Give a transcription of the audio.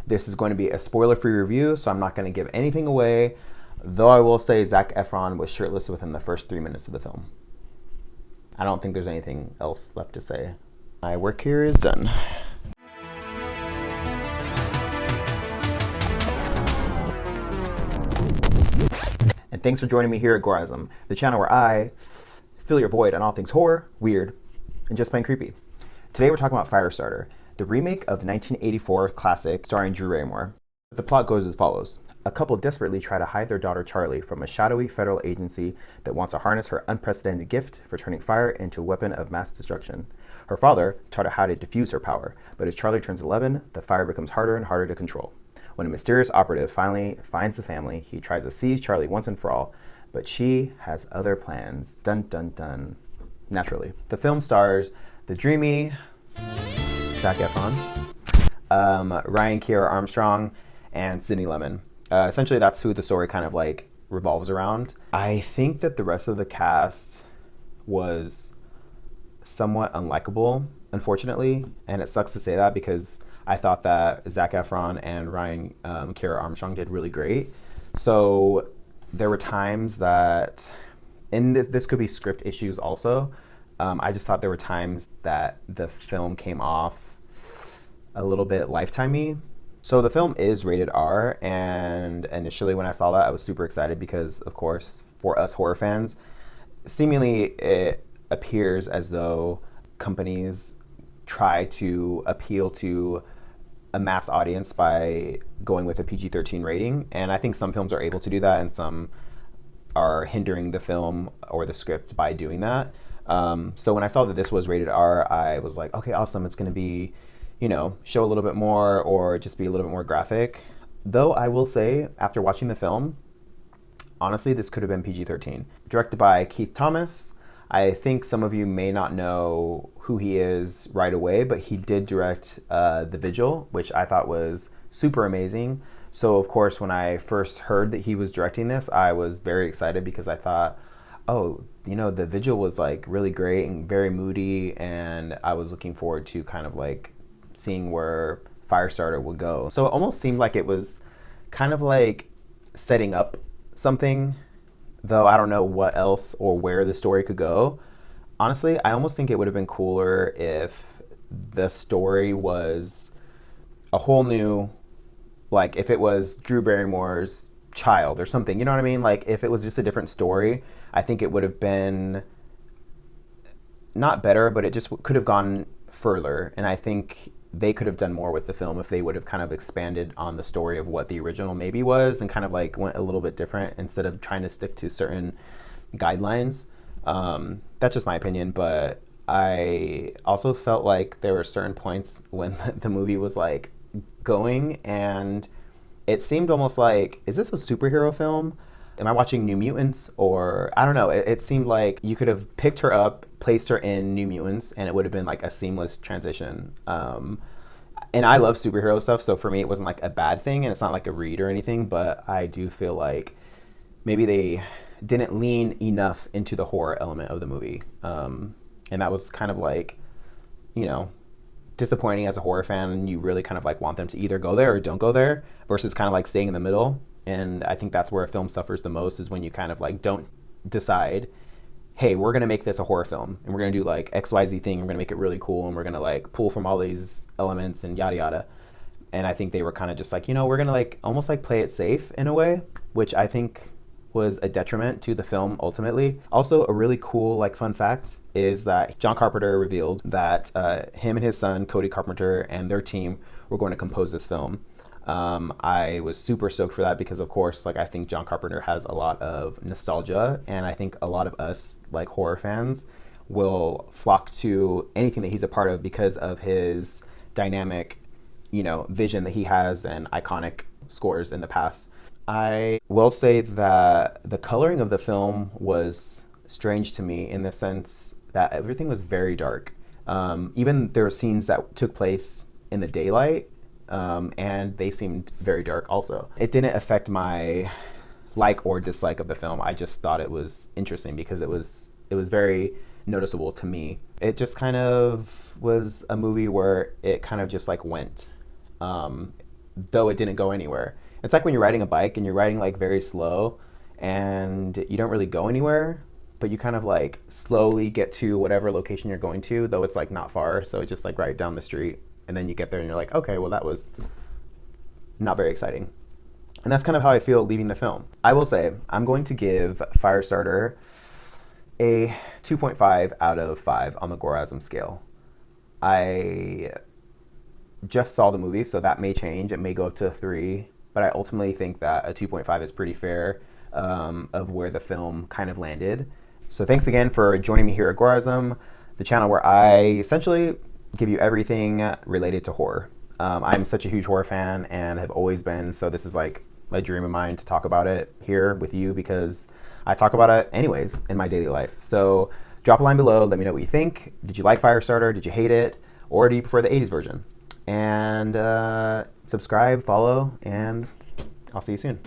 This is going to be a spoiler-free review, so I'm not going to give anything away, though I will say Zac Efron was shirtless within the first 3 minutes of the film. I don't think there's anything else left to say. My work here is done. And thanks for joining me here at Gorism, the channel where I fill your void on all things horror, weird, and just plain creepy. Today we're talking about Firestarter, the remake of the 1984 classic starring Drew Barrymore. The plot goes as follows. A couple desperately try to hide their daughter Charlie from a shadowy federal agency that wants to harness her unprecedented gift for turning fire into a weapon of mass destruction. Her father taught her how to diffuse her power, but as Charlie turns 11, the fire becomes harder and harder to control. When a mysterious operative finally finds the family, he tries to seize Charlie once and for all, but she has other plans. Dun dun dun. Naturally. The film stars the dreamy Zac Efron, Ryan Kiera Armstrong, and Sydney Lemon. Essentially, that's who the story kind of like revolves around. I think that the rest of the cast was somewhat unlikable, unfortunately, and it sucks to say that because I thought that Zac Efron and Ryan Kiera Armstrong did really great. So there were times that, and this could be script issues also, I just thought there were times that the film came off a little bit Lifetime-y. So the film is rated R, and initially when I saw that, I was super excited because, of course, for us horror fans, seemingly it appears as though companies try to appeal to a mass audience by going with a PG-13 rating, and I think some films are able to do that and some are hindering the film or the script by doing that. So when I saw that this was rated R, I was like, okay, awesome, it's going to be, you know, show a little bit more or just be a little bit more graphic. Though I will say, after watching the film, honestly, this could have been PG-13. Directed by Keith Thomas. I think some of you may not know who he is right away, but he did direct The Vigil, which I thought was super amazing. So of course, when I first heard that he was directing this, I was very excited because I thought, oh, you know, The Vigil was like really great and very moody, and I was looking forward to kind of like seeing where Firestarter would go. So it almost seemed like it was kind of like setting up something, though I don't know what else or where the story could go. Honestly, I almost think it would have been cooler if the story was a whole new, like if it was Drew Barrymore's child or something, you know what I mean? Like if it was just a different story, I think it would have been not better, but it just could have gone further. And I think they could have done more with the film if they would have kind of expanded on the story of what the original maybe was and kind of like went a little bit different instead of trying to stick to certain guidelines. That's just my opinion, but I also felt like there were certain points when the movie was like going and it seemed almost like, is this a superhero film? Am I watching New Mutants? Or I don't know. It seemed like you could have picked her up, placed her in New Mutants, and it would have been like a seamless transition. And I love superhero stuff, so for me it wasn't like a bad thing, and it's not like a read or anything, but I do feel like maybe they didn't lean enough into the horror element of the movie. And that was kind of like, you know, disappointing as a horror fan, and you really kind of like want them to either go there or don't go there versus kind of like staying in the middle. And I think that's where a film suffers the most, is when you kind of like don't decide, hey, we're going to make this a horror film and we're going to do like XYZ thing. We're going to make it really cool and we're going to like pull from all these elements and yada yada. And I think they were kind of just like, you know, we're going to like almost like play it safe in a way, which I think was a detriment to the film ultimately. Also, a really cool like fun fact is that John Carpenter revealed that him and his son, Cody Carpenter, and their team were going to compose this film. I was super stoked for that because, of course, like I think John Carpenter has a lot of nostalgia, and I think a lot of us like horror fans will flock to anything that he's a part of because of his dynamic, you know, vision that he has and iconic scores in the past. I will say that the coloring of the film was strange to me in the sense that everything was very dark. Even there were scenes that took place in the daylight, and they seemed very dark also. It didn't affect my like or dislike of the film. I just thought it was interesting because it was very noticeable to me. It just kind of was a movie where it kind of just like went. though it didn't go anywhere. It's like when you're riding a bike and you're riding like very slow and you don't really go anywhere, but you kind of like slowly get to whatever location you're going to, though it's like not far. So it's just like right down the street. And then you get there and you're like, okay, well, that was not very exciting. And that's kind of how I feel leaving the film. I will say, I'm going to give Firestarter a 2.5 out of 5 on the Goreism scale. I just saw the movie, so that may change. It may go up to a 3, but I ultimately think that a 2.5 is pretty fair of where the film kind of landed. So thanks again for joining me here at Goreism, the channel where I essentially give you everything related to horror. I'm such a huge horror fan and have always been, so this is like a dream of mine to talk about it here with you because I talk about it anyways in my daily life. So drop a line below, let me know what you think. Did you like Firestarter? Did you hate it? Or do you prefer the 80s version? And subscribe, follow, and I'll see you soon.